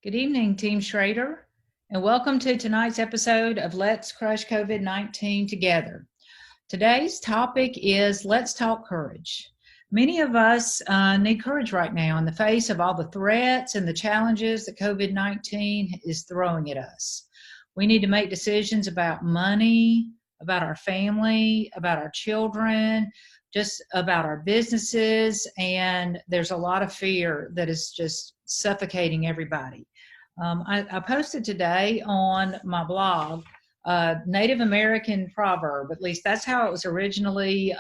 Good evening, Team Schrader, and welcome to tonight's episode of Let's Crush COVID-19 Together. Today's topic is Let's Talk Courage. Many of us need courage right now in the face of all the threats and the challenges that COVID-19 is throwing at us. We need to make decisions about money, about our family, about our children, just about our businesses, and there's a lot of fear that is just suffocating everybody. I posted today on my blog a Native American proverb, at least that's how it was originally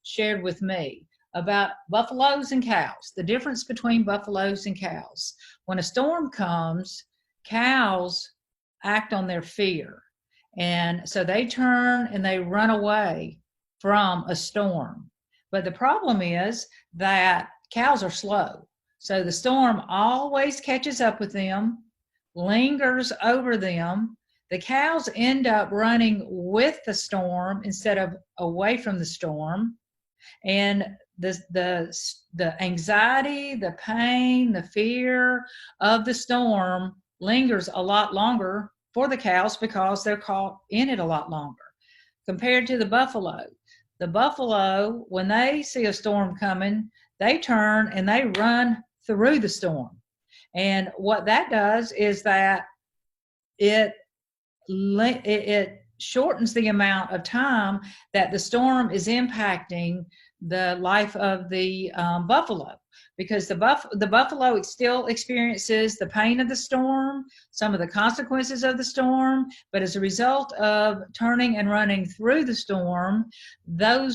shared with me, about buffaloes and cows, the difference between buffaloes and cows. When a storm comes, cows act on their fear. And so they turn and they run away from a storm. But the problem is that cows are slow. So the storm always catches up with them, lingers over them. The cows end up running with the storm instead of away from the storm. And the anxiety, the pain, the fear of the storm lingers a lot longer for the cows because they're caught in it a lot longer compared to the buffalo. The buffalo, when they see a storm coming, they turn and they run through the storm. And what that does is that it shortens the amount of time that the storm is impacting the life of the buffalo, because the buffalo still experiences the pain of the storm, some of the consequences of the storm, but as a result of turning and running through the storm, the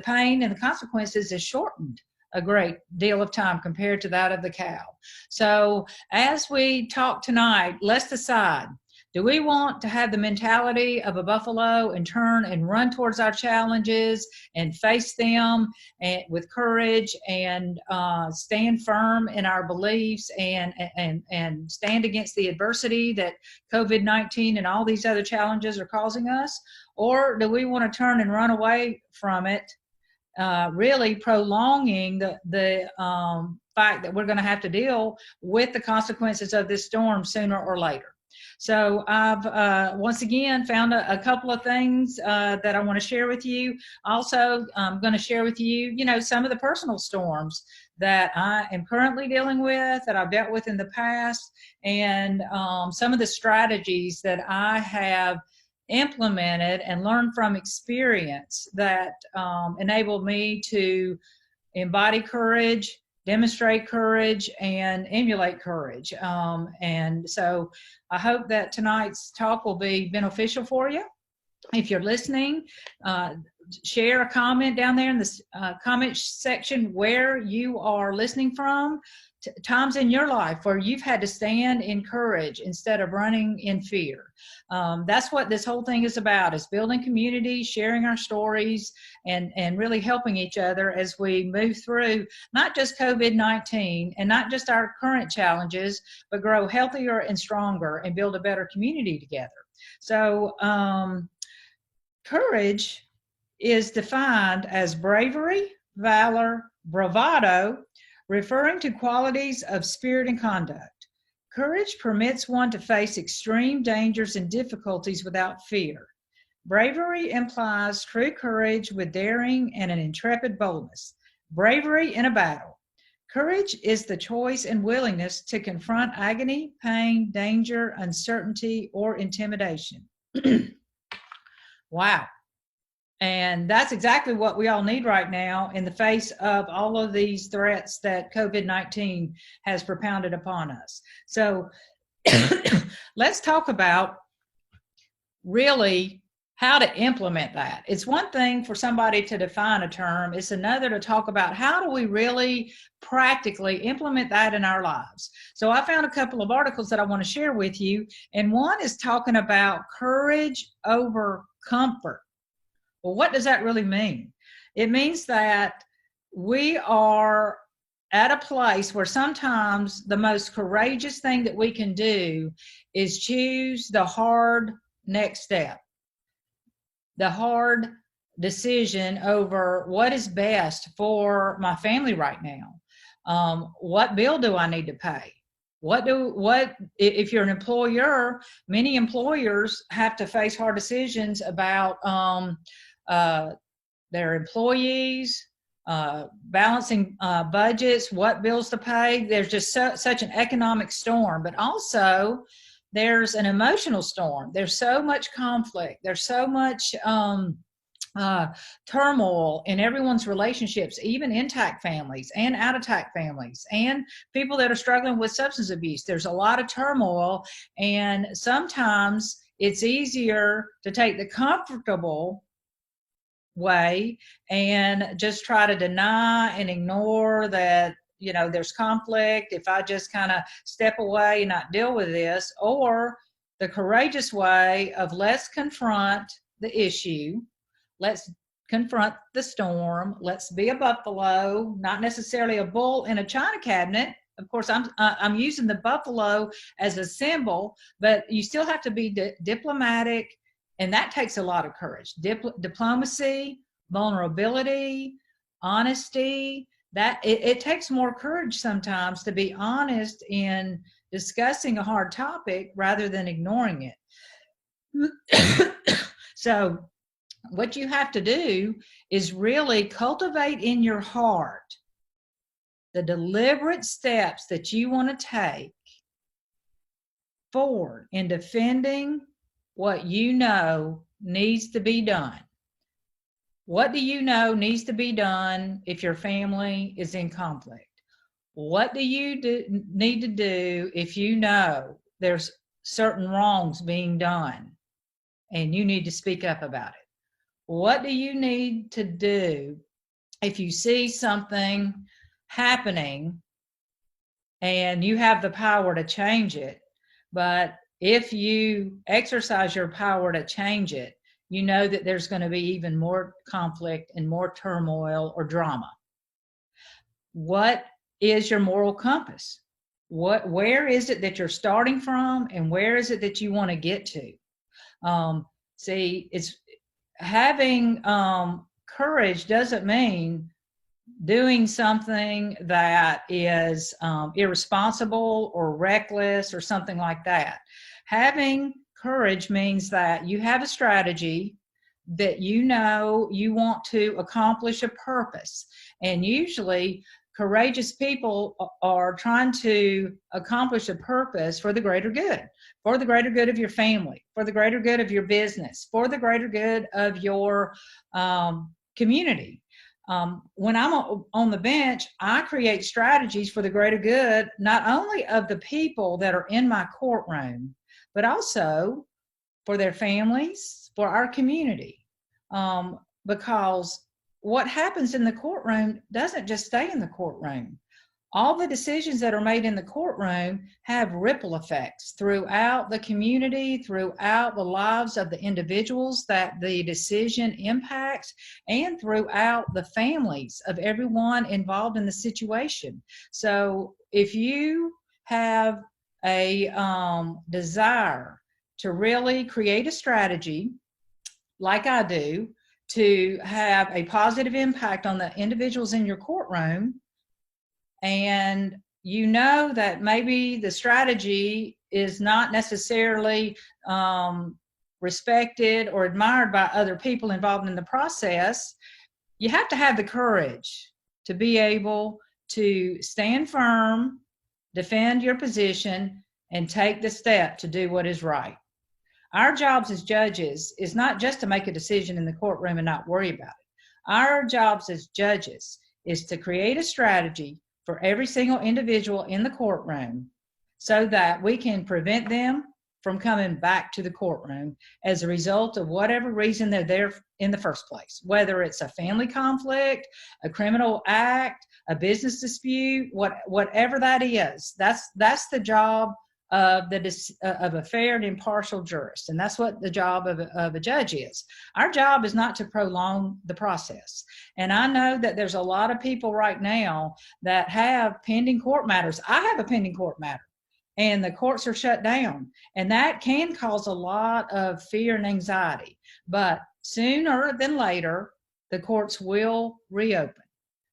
pain and the consequences is shortened a great deal of time compared to that of the cow. So as we talk tonight, let's decide, do we want to have the mentality of a buffalo and turn and run towards our challenges and face them with courage and stand firm in our beliefs and stand against the adversity that COVID-19 and all these other challenges are causing us? Or do we want to turn and run away from it, really prolonging the fact that we're going to have to deal with the consequences of this storm sooner or later? So I've once again found a couple of things that I want to share with you. Also, I'm going to share with you, some of the personal storms that I am currently dealing with, that I've dealt with in the past, and some of the strategies that I have implemented and learned from experience that enabled me to embody courage, demonstrate courage, and emulate courage. And so I hope that tonight's talk will be beneficial for you. If you're listening, share a comment down there in the comment section where you are listening from, times in your life where you've had to stand in courage instead of running in fear. That's what this whole thing is about, is building community, sharing our stories, and really helping each other as we move through not just COVID-19 and not just our current challenges, but grow healthier and stronger and build a better community together. So courage is defined as bravery, valor, bravado, referring to qualities of spirit and conduct. Courage permits one to face extreme dangers and difficulties without fear. Bravery implies true courage with daring and an intrepid boldness. Bravery in a battle. Courage is the choice and willingness to confront agony, pain, danger, uncertainty, or intimidation. Wow. And that's exactly what we all need right now in the face of all of these threats that COVID-19 has propounded upon us. So let's talk about really how to implement that. It's one thing for somebody to define a term. It's another to talk about how do we really practically implement that in our lives. So I found a couple of articles that I want to share with you. And one is talking about courage over comfort. Well, what does that really mean? It means that we are at a place where sometimes the most courageous thing that we can do is choose the hard next step, the hard decision over what is best for my family right now. What bill do I need to pay? If you're an employer, many employers have to face hard decisions about their employees, balancing budgets, what bills to pay. There's just such an economic storm, but also there's an emotional storm. There's so much conflict. There's so much turmoil in everyone's relationships, even intact families and out of tact families, and people that are struggling with substance abuse. There's a lot of turmoil, and sometimes it's easier to take the comfortable way and just try to deny and ignore that, you know, there's conflict. If I just kind of step away and not deal with this, or the courageous way of let's confront the issue, let's confront the storm, let's be a buffalo, not necessarily a bull in a china cabinet. Of course, I'm using the buffalo as a symbol, but you still have to be diplomatic, and that takes a lot of courage. Diplomacy, vulnerability, honesty. That it takes more courage sometimes to be honest in discussing a hard topic rather than ignoring it. So what you have to do is really cultivate in your heart the deliberate steps that you want to take forward in defending what you know needs to be done. What do you know needs to be done if your family is in conflict? What do you need to do if you know there's certain wrongs being done and you need to speak up about it? What do you need to do if you see something happening and you have the power to change it, but if you exercise your power to change it, you know that there's going to be even more conflict and more turmoil or drama? What is your moral compass? Where is it that you're starting from, and where is it that you want to get to? See, it's having courage doesn't mean doing something that is irresponsible or reckless or something like that. Having courage means that you have a strategy, that you know you want to accomplish a purpose. And usually courageous people are trying to accomplish a purpose for the greater good of your family, for the greater good of your business, for the greater good of your community. When I'm on the bench, I create strategies for the greater good, not only of the people that are in my courtroom, but also for their families, for our community. Because what happens in the courtroom doesn't just stay in the courtroom. All the decisions that are made in the courtroom have ripple effects throughout the community, throughout the lives of the individuals that the decision impacts, and throughout the families of everyone involved in the situation. So if you have a desire to really create a strategy, like I do, to have a positive impact on the individuals in your courtroom, and you know that maybe the strategy is not necessarily respected or admired by other people involved in the process, you have to have the courage to be able to stand firm, defend your position, and take the step to do what is right. Our jobs as judges is not just to make a decision in the courtroom and not worry about it. Our jobs as judges is to create a strategy for every single individual in the courtroom so that we can prevent them from coming back to the courtroom as a result of whatever reason they're there in the first place, whether it's a family conflict, a criminal act, a business dispute, whatever that is. That's the job of a fair and impartial jurist, and that's what the job of a judge is. Our job is not to prolong the process. And I know that there's a lot of people right now that have pending court matters. I have a pending court matter, and the courts are shut down, and that can cause a lot of fear and anxiety. But sooner than later, the courts will reopen.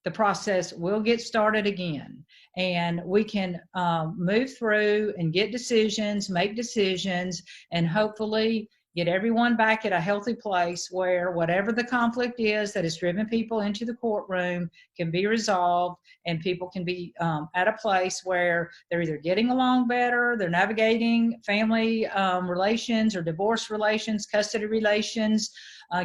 the process will get started again, and we can move through and get decisions, make decisions, and hopefully get everyone back at a healthy place where whatever the conflict is that has driven people into the courtroom can be resolved, and people can be at a place where they're either getting along better, they're navigating family relations or divorce relations, custody relations,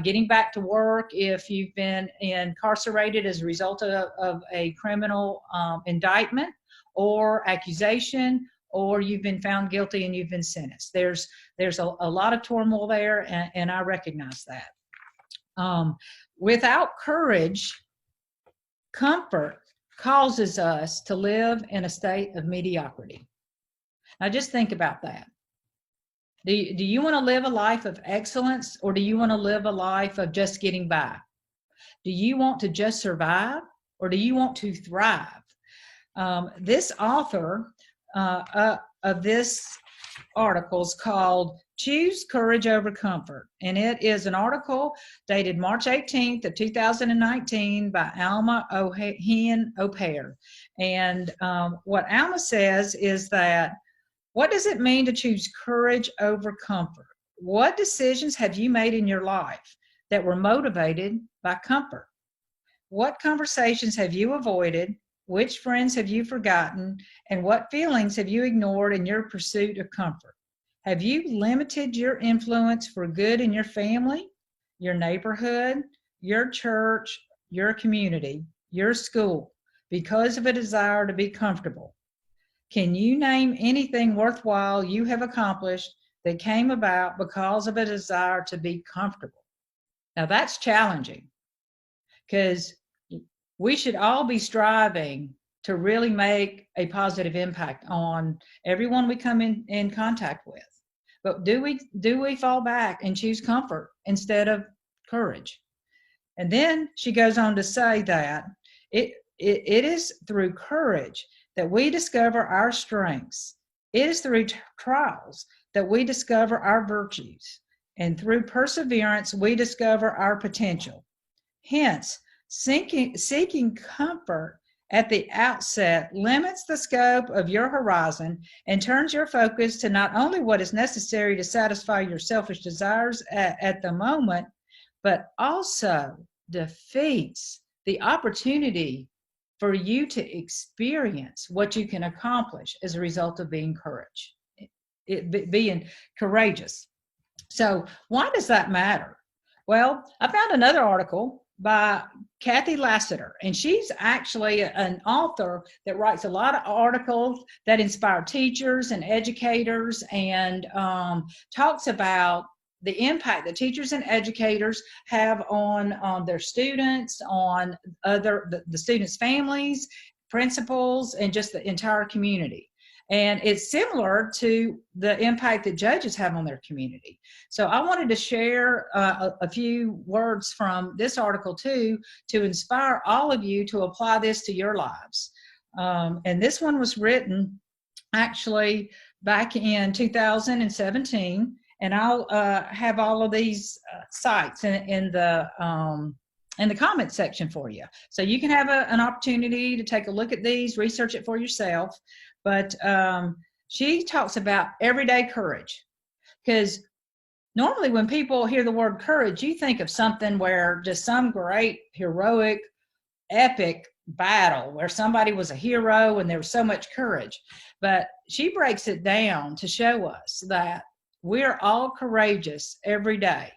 getting back to work if you've been incarcerated as a result of a criminal indictment or accusation, or you've been found guilty and you've been sentenced. There's a lot of turmoil there, and I recognize that. Without courage, comfort causes us to live in a state of mediocrity. Now just think about that. Do you want to live a life of excellence, or do you want to live a life of just getting by? Do you want to just survive, or do you want to thrive? This author of this article is called Choose Courage Over Comfort, and it is an article dated March 18th of 2019 by Alma O'Hare. And what Alma says is that, what does it mean to choose courage over comfort? What decisions have you made in your life that were motivated by comfort? What conversations have you avoided? Which friends have you forgotten? And what feelings have you ignored in your pursuit of comfort? Have you limited your influence for good in your family, your neighborhood, your church, your community, your school, because of a desire to be comfortable? Can you name anything worthwhile you have accomplished that came about because of a desire to be comfortable? Now that's challenging, because we should all be striving to really make a positive impact on everyone we come in contact with. But do we fall back and choose comfort instead of courage? And then she goes on to say that it is through courage that we discover our strengths. It is through trials that we discover our virtues. And through perseverance, we discover our potential. Hence, seeking comfort at the outset limits the scope of your horizon and turns your focus to not only what is necessary to satisfy your selfish desires at the moment, but also defeats the opportunity for you to experience what you can accomplish as a result of being being courageous. So why does that matter? Well, I found another article by Kathy Schrader, and she's actually an author that writes a lot of articles that inspire teachers and educators, and talks about the impact that teachers and educators have on their students, on the students' families, principals, and just the entire community. And it's similar to the impact that judges have on their community. So I wanted to share a few words from this article too, to inspire all of you to apply this to your lives. And this one was written actually back in 2017. And I'll have all of these sites in the comment section for you. So you can have an opportunity to take a look at these, research it for yourself. But she talks about everyday courage, because normally when people hear the word courage, you think of something where just some great, heroic, epic battle where somebody was a hero and there was so much courage. But she breaks it down to show us that we're all courageous every day.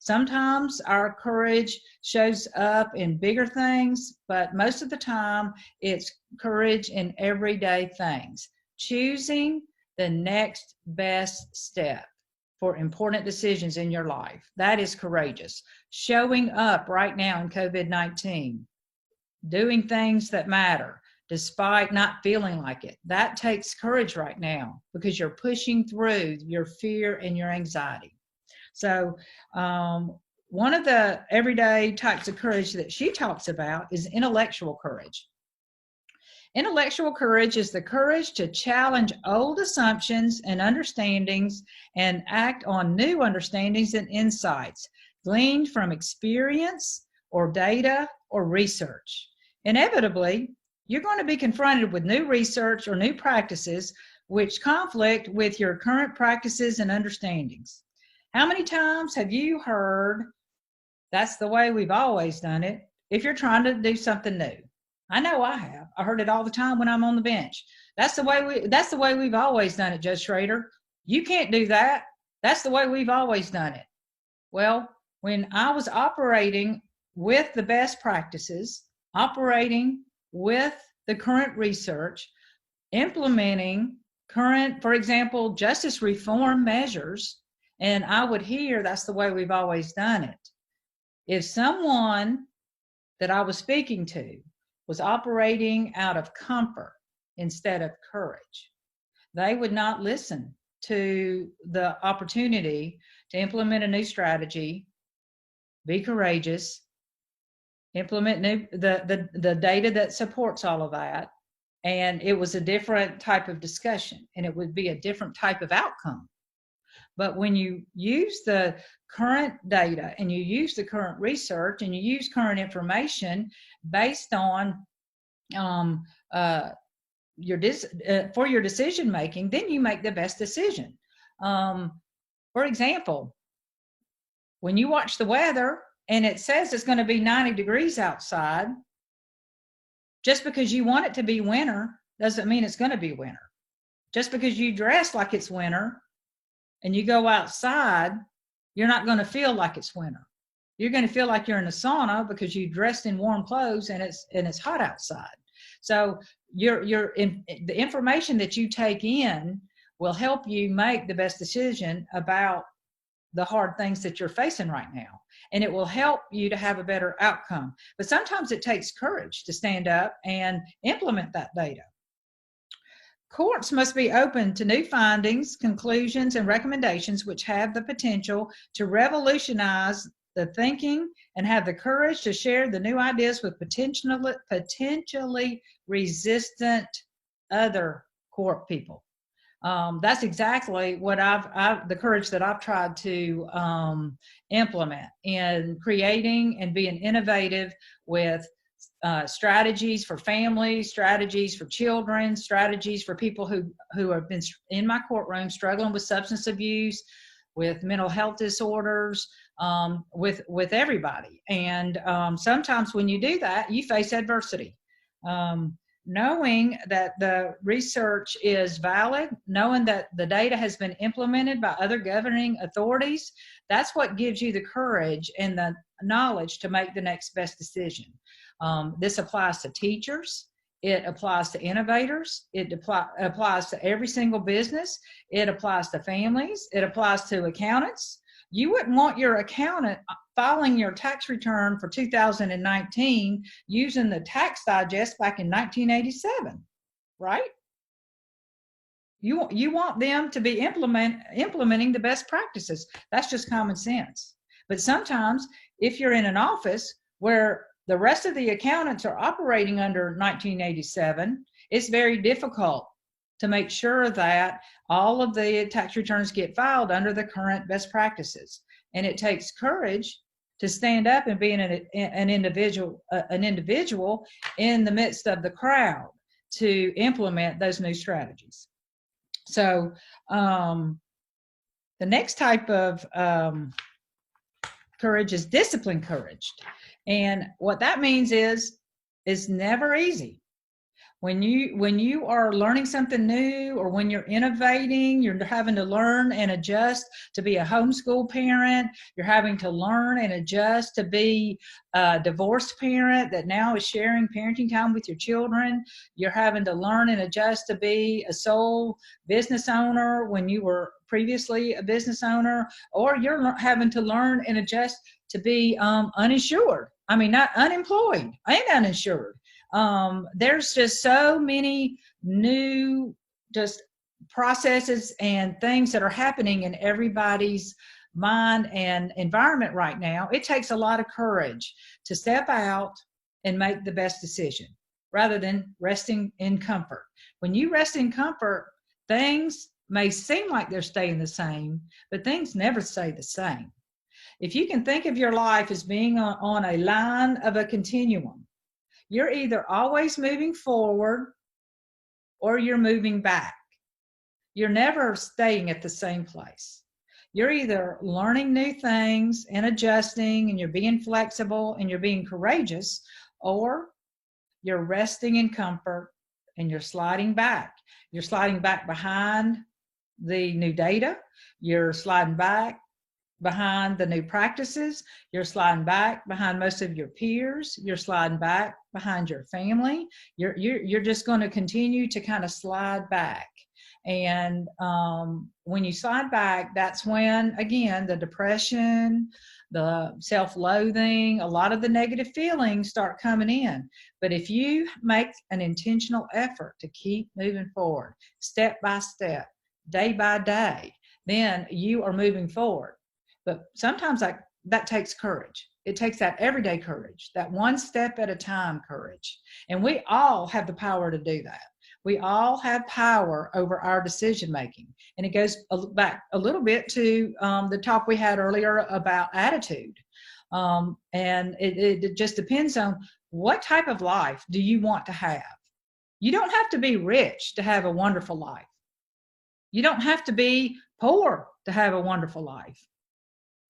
Sometimes our courage shows up in bigger things, but most of the time it's courage in everyday things. Choosing the next best step for important decisions in your life. That is courageous. Showing up right now in COVID-19, doing things that matter despite not feeling like it. That takes courage right now, because you're pushing through your fear and your anxiety. So one of the everyday types of courage that she talks about is intellectual courage. Intellectual courage is the courage to challenge old assumptions and understandings and act on new understandings and insights gleaned from experience or data or research. Inevitably, you're going to be confronted with new research or new practices which conflict with your current practices and understandings. How many times have you heard, "That's the way we've always done it," if you're trying to do something new? I know I have. I heard it all the time when I'm on the bench. That's the way we've always done it, Judge Schrader. You can't do that. That's the way we've always done it. Well, when I was operating with the best practices, operating with the current research, implementing current, for example, justice reform measures, and I would hear, "That's the way we've always done it." If someone that I was speaking to was operating out of comfort instead of courage, they would not listen to the opportunity to implement a new strategy, be courageous, implement the data that supports all of that. And it was a different type of discussion, and it would be a different type of outcome. But when you use the current data and you use the current research and you use current information based on for your decision making, then you make the best decision. For example, when you watch the weather and it says it's going to be 90 degrees outside, just because you want it to be winter doesn't mean it's going to be winter. Just because you dress like it's winter and you go outside, you're not going to feel like it's winter. You're going to feel like you're in a sauna because you dressed in warm clothes and it's hot outside. So the information that you take in will help you make the best decision about the hard things that you're facing right now. And it will help you to have a better outcome. But sometimes it takes courage to stand up and implement that data. Courts must be open to new findings, conclusions, and recommendations which have the potential to revolutionize the thinking and have the courage to share the new ideas with potentially resistant other court people. That's exactly what the courage that I've tried to implement in creating and being innovative with strategies for families, strategies for children, strategies for people who have been in my courtroom struggling with substance abuse, with mental health disorders, with everybody. And sometimes when you do that, you face adversity. Knowing that the research is valid, knowing that the data has been implemented by other governing authorities, that's what gives you the courage and the knowledge to make the next best decision. This applies to teachers. It applies to innovators. It applies to every single business. It applies to families. It applies to accountants. You wouldn't want your accountant filing your tax return for 2019 using the tax digest back in 1987, right? You want them to be implementing the best practices. That's just common sense. But sometimes if you're in an office where the rest of the accountants are operating under 1987, it's very difficult to make sure that all of the tax returns get filed under the current best practices. And it takes courage to stand up and be an individual in the midst of the crowd to implement those new strategies. So the next type of courage is discipline courage. And what that means is it's never easy. When you are learning something new, or when you're innovating, you're having to learn and adjust to be a homeschool parent. You're having to learn and adjust to be a divorced parent that now is sharing parenting time with your children. You're having to learn and adjust to be a sole business owner when you were previously a business owner, or you're having to learn and adjust to be uninsured. I mean, not unemployed and uninsured. There's just so many new just processes and things that are happening in everybody's mind and environment right now. It takes a lot of courage to step out and make the best decision rather than resting in comfort. When you rest in comfort, things may seem like they're staying the same, but things never stay the same. If you can think of your life as being on a line of a continuum, You're either always moving forward or you're moving back. You're never staying at the same place. You're either learning new things and adjusting, and you're being flexible and you're being courageous, or you're resting in comfort and you're sliding back. You're sliding back behind the new data. You're sliding back behind the new practices. You're sliding back behind most of your peers. You're sliding back behind your family. You're just going to continue to kind of slide back. And when you slide back, that's when, again, the depression, the self-loathing, a lot of the negative feelings start coming in. But if you make an intentional effort to keep moving forward, step by step, day by day, then you are moving forward. But sometimes that takes courage. It takes that everyday courage, that one step at a time courage. And we all have the power to do that. We all have power over our decision making. And it goes back a little bit to the talk we had earlier about attitude. And it just depends on what type of life do you want to have. You don't have to be rich to have a wonderful life. You don't have to be poor to have a wonderful life.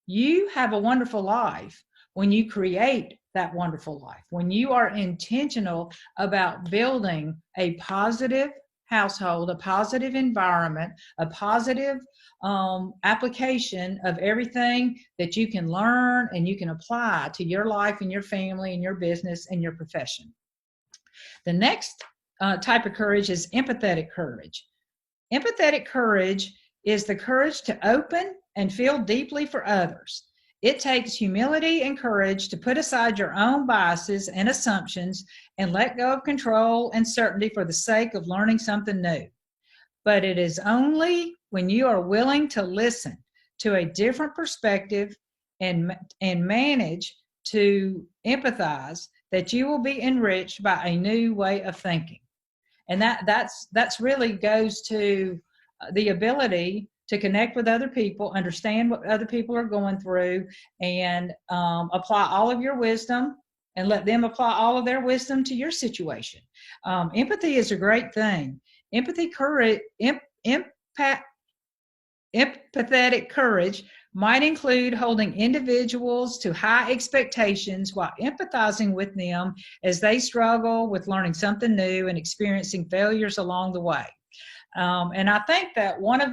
You have a wonderful life when you create that wonderful life, when you are intentional about building a positive household, a positive environment, a positive application of everything that you can learn and you can apply to your life and your family and your business and your profession. The next type of courage is empathetic courage. Empathetic courage is the courage to open and feel deeply for others. It takes humility and courage to put aside your own biases and assumptions and let go of control and certainty for the sake of learning something new. But it is only when you are willing to listen to a different perspective and manage to empathize that you will be enriched by a new way of thinking. And that's really goes to the ability to connect with other people, understand what other people are going through, and apply all of your wisdom and let them apply all of their wisdom to your situation. Empathy is a great thing. Empathetic courage might include holding individuals to high expectations while empathizing with them as they struggle with learning something new and experiencing failures along the way. And I think that one of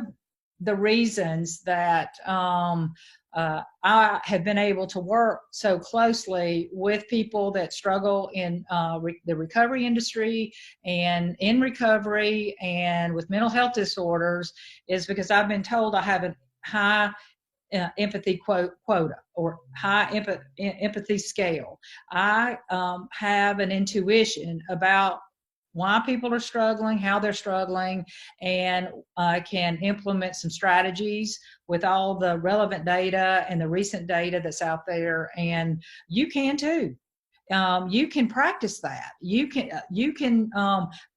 the reasons that I have been able to work so closely with people that struggle in the recovery industry and in recovery and with mental health disorders is because I've been told I have a high empathy quota or high empathy scale. I have an intuition about why people are struggling, how they're struggling, and can implement some strategies with all the relevant data and the recent data that's out there. And you can too. You can practice that. You can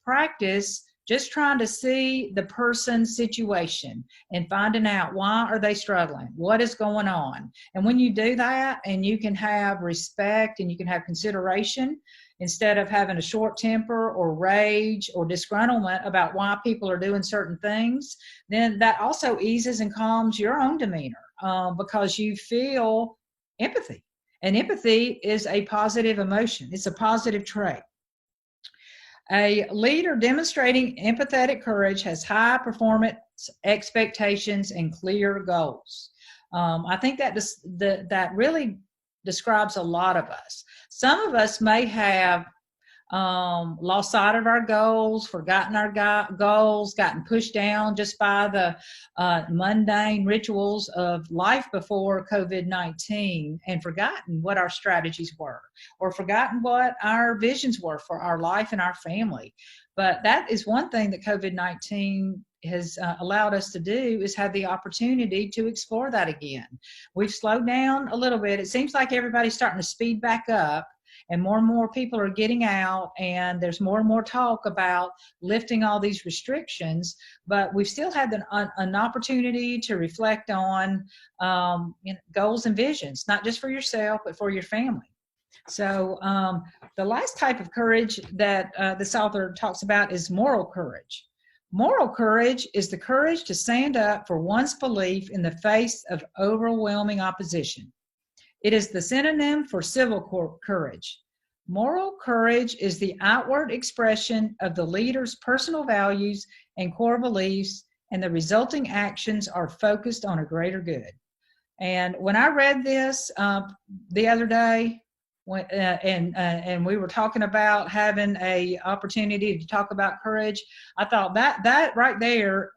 practice just trying to see the person's situation and finding out why are they struggling, what is going on. And when you do that, and you can have respect and you can have consideration, instead of having a short temper or rage or disgruntlement about why people are doing certain things, then that also eases and calms your own demeanor because you feel empathy. And empathy is a positive emotion. It's a positive trait. A leader demonstrating empathetic courage has high performance expectations and clear goals. I think that really describes a lot of us. Some of us may have lost sight of our goals, forgotten our goals, gotten pushed down just by the mundane rituals of life before COVID-19 and forgotten what our strategies were or forgotten what our visions were for our life and our family. But that is one thing that COVID-19 has allowed us to do, is have the opportunity to explore that again. We've slowed down a little bit. It seems like everybody's starting to speed back up, and more people are getting out, and there's more and more talk about lifting all these restrictions, but we've still had an opportunity to reflect on goals and visions, not just for yourself, but for your family. So the last type of courage that this author talks about is moral courage. Moral courage is the courage to stand up for one's belief in the face of overwhelming opposition. It is the synonym for civil courage. Moral courage is the outward expression of the leader's personal values and core beliefs, and the resulting actions are focused on a greater good. And when I read this the other day, and we were talking about having a opportunity to talk about courage, I thought that right there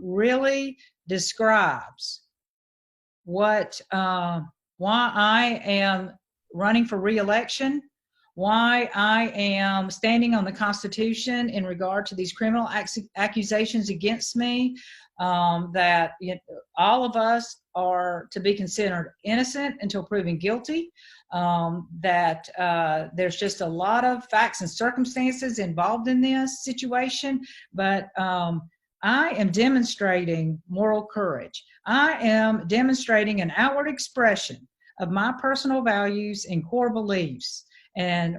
really describes what why I am running for re-election, why I am standing on the Constitution in regard to these criminal accusations against me, that all of us are to be considered innocent until proven guilty, that there's just a lot of facts and circumstances involved in this situation, but I am demonstrating moral courage. I am demonstrating an outward expression of my personal values and core beliefs, and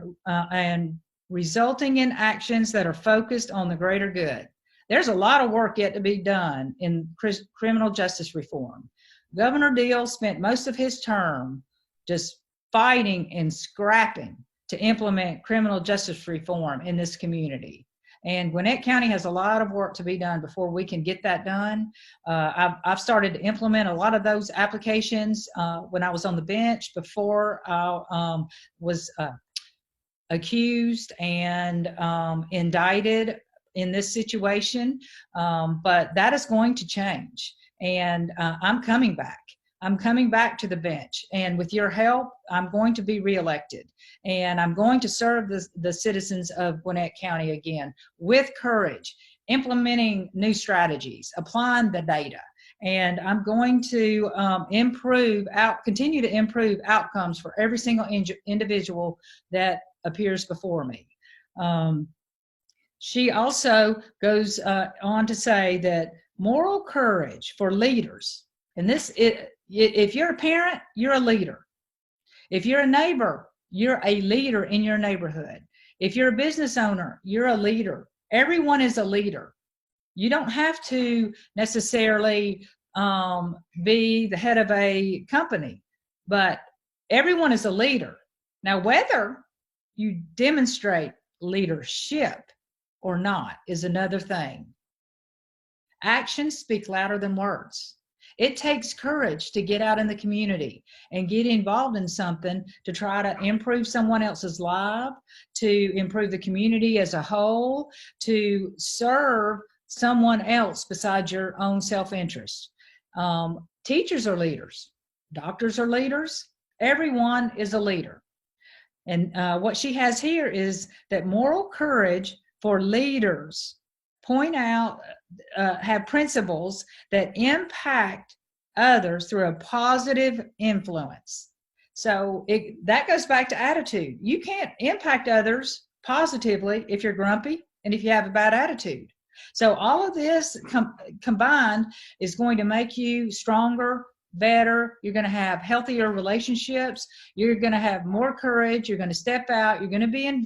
resulting in actions that are focused on the greater good. There's a lot of work yet to be done in criminal justice reform. Governor Deal spent most of his term just fighting and scrapping to implement criminal justice reform in this community. And Gwinnett County has a lot of work to be done before we can get that done. I've started to implement a lot of those applications when I was on the bench before I was accused and indicted in this situation. But that is going to change. And I'm coming back. I'm coming back to the bench, and with your help, I'm going to be reelected, and I'm going to serve the citizens of Gwinnett County again with courage, implementing new strategies, applying the data, and I'm going to continue to improve outcomes for every single individual that appears before me. She also goes on to say that moral courage for leaders, and if you're a parent, you're a leader. If you're a neighbor, you're a leader in your neighborhood. If you're a business owner, you're a leader. Everyone is a leader. You don't have to necessarily be the head of a company, but everyone is a leader. Now, whether you demonstrate leadership or not is another thing. Actions speak louder than words. It takes courage to get out in the community and get involved in something to try to improve someone else's life, to improve the community as a whole, to serve someone else besides your own self-interest. Teachers are leaders. Doctors are leaders. Everyone is a leader. And what she has here is that moral courage for leaders point out, have principles that impact others through a positive influence. So that goes back to attitude. You can't impact others positively if you're grumpy and if you have a bad attitude. So all of this combined is going to make you stronger, better. You're going to have healthier relationships. You're going to have more courage. You're going to step out. You're going to be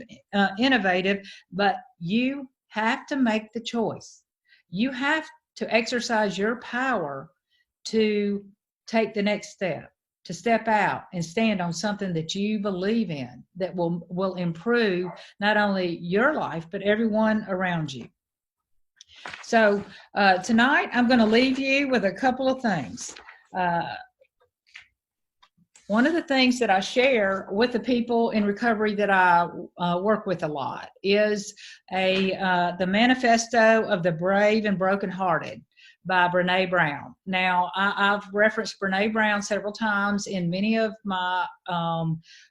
innovative, but you have to make the choice. You have to exercise your power to take the next step, to step out and stand on something that you believe in that will improve not only your life, but everyone around you. So tonight I'm going to leave you with a couple of things. One of the things that I share with the people in recovery that I work with a lot is the Manifesto of the Brave and Brokenhearted by Brene Brown. Now, I've referenced Brene Brown several times in many of my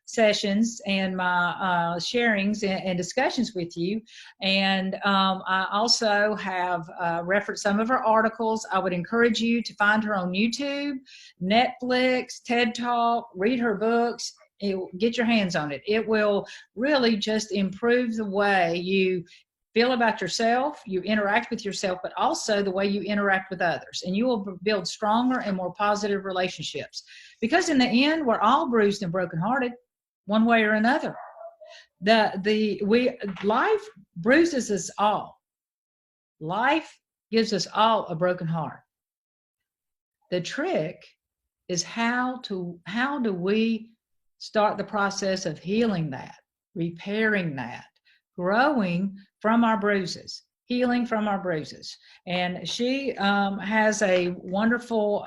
sessions and my sharings and discussions with you. And I also have referenced some of her articles. I would encourage you to find her on YouTube, Netflix, TED Talk, read her books. Get your hands on it. It will really just improve the way you feel about yourself, you interact with yourself, but also the way you interact with others. And you will build stronger and more positive relationships. Because in the end, we're all bruised and brokenhearted. one way or another. Life bruises us all. Life gives us all a broken heart. The trick is how do we start the process of healing that, repairing that, growing from our bruises, healing from our bruises. And she has a wonderful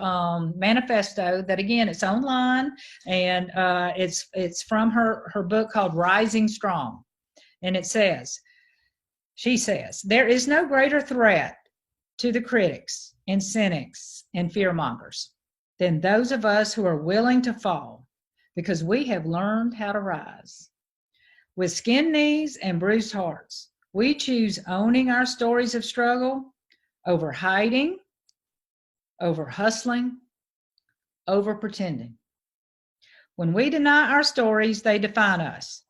manifesto that, again, it's online, and it's from her book called Rising Strong. And she says, there is no greater threat to the critics and cynics and fearmongers than those of us who are willing to fall, because we have learned how to rise. With skinned knees and bruised hearts, we choose owning our stories of struggle over hiding, over hustling, over pretending. When we deny our stories, they define us.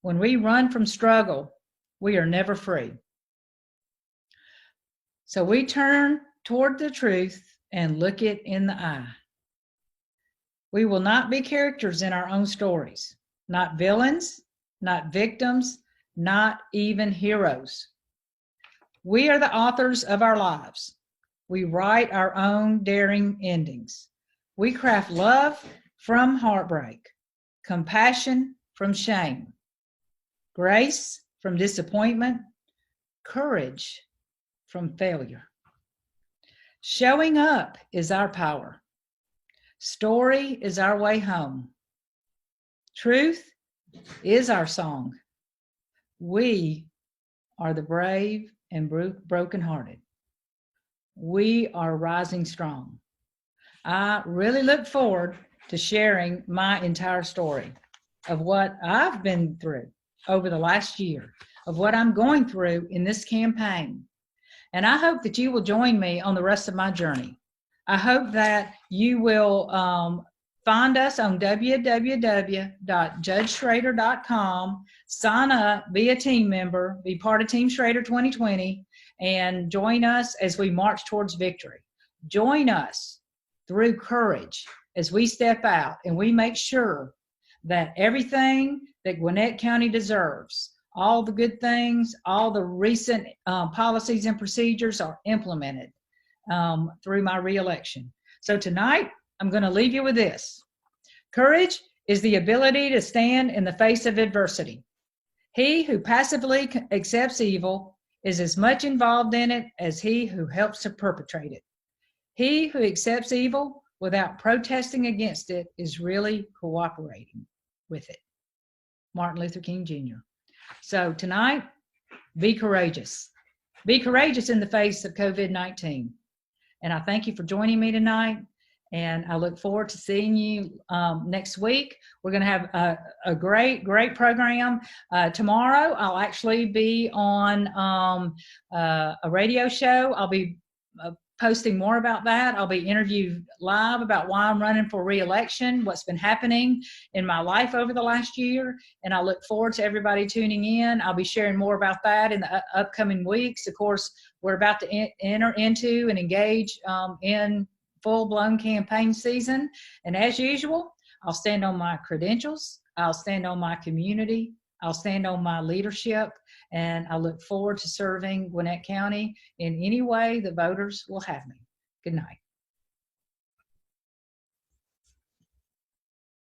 When we run from struggle, we are never free. So we turn toward the truth and look it in the eye. We will not be characters in our own stories, not villains, not victims, not even heroes. We are the authors of our lives. We write our own daring endings. We craft love from heartbreak, compassion from shame, grace from disappointment, courage from failure. Showing up is our power. Story is our way home. Truth is our song. We are the brave and brokenhearted. We are rising strong. I really look forward to sharing my entire story of what I've been through over the last year, of what I'm going through in this campaign. And I hope that you will join me on the rest of my journey. I hope that you will find us on www.judgeschrader.com, sign up, be a team member, be part of Team Schrader 2020, and join us as we march towards victory. Join us through courage as we step out and we make sure that everything that Gwinnett County deserves, all the good things, all the recent policies and procedures are implemented through my reelection. So tonight, I'm going to leave you with this. Courage is the ability to stand in the face of adversity. He who passively accepts evil is as much involved in it as he who helps to perpetrate it. He who accepts evil without protesting against it is really cooperating with it. Martin Luther King Jr. So tonight, be courageous. Be courageous in the face of COVID-19. And I thank you for joining me tonight. And I look forward to seeing you next week. We're going to have a great program. Tomorrow, I'll actually be on a radio show. I'll be posting more about that. I'll be interviewed live about why I'm running for re-election, what's been happening in my life over the last year. And I look forward to everybody tuning in. I'll be sharing more about that in the upcoming weeks. Of course, we're about to enter into and engage in full-blown campaign season. And as usual, I'll stand on my credentials. I'll stand on my community. I'll stand on my leadership. And I look forward to serving Gwinnett County in any way the voters will have me. Good night.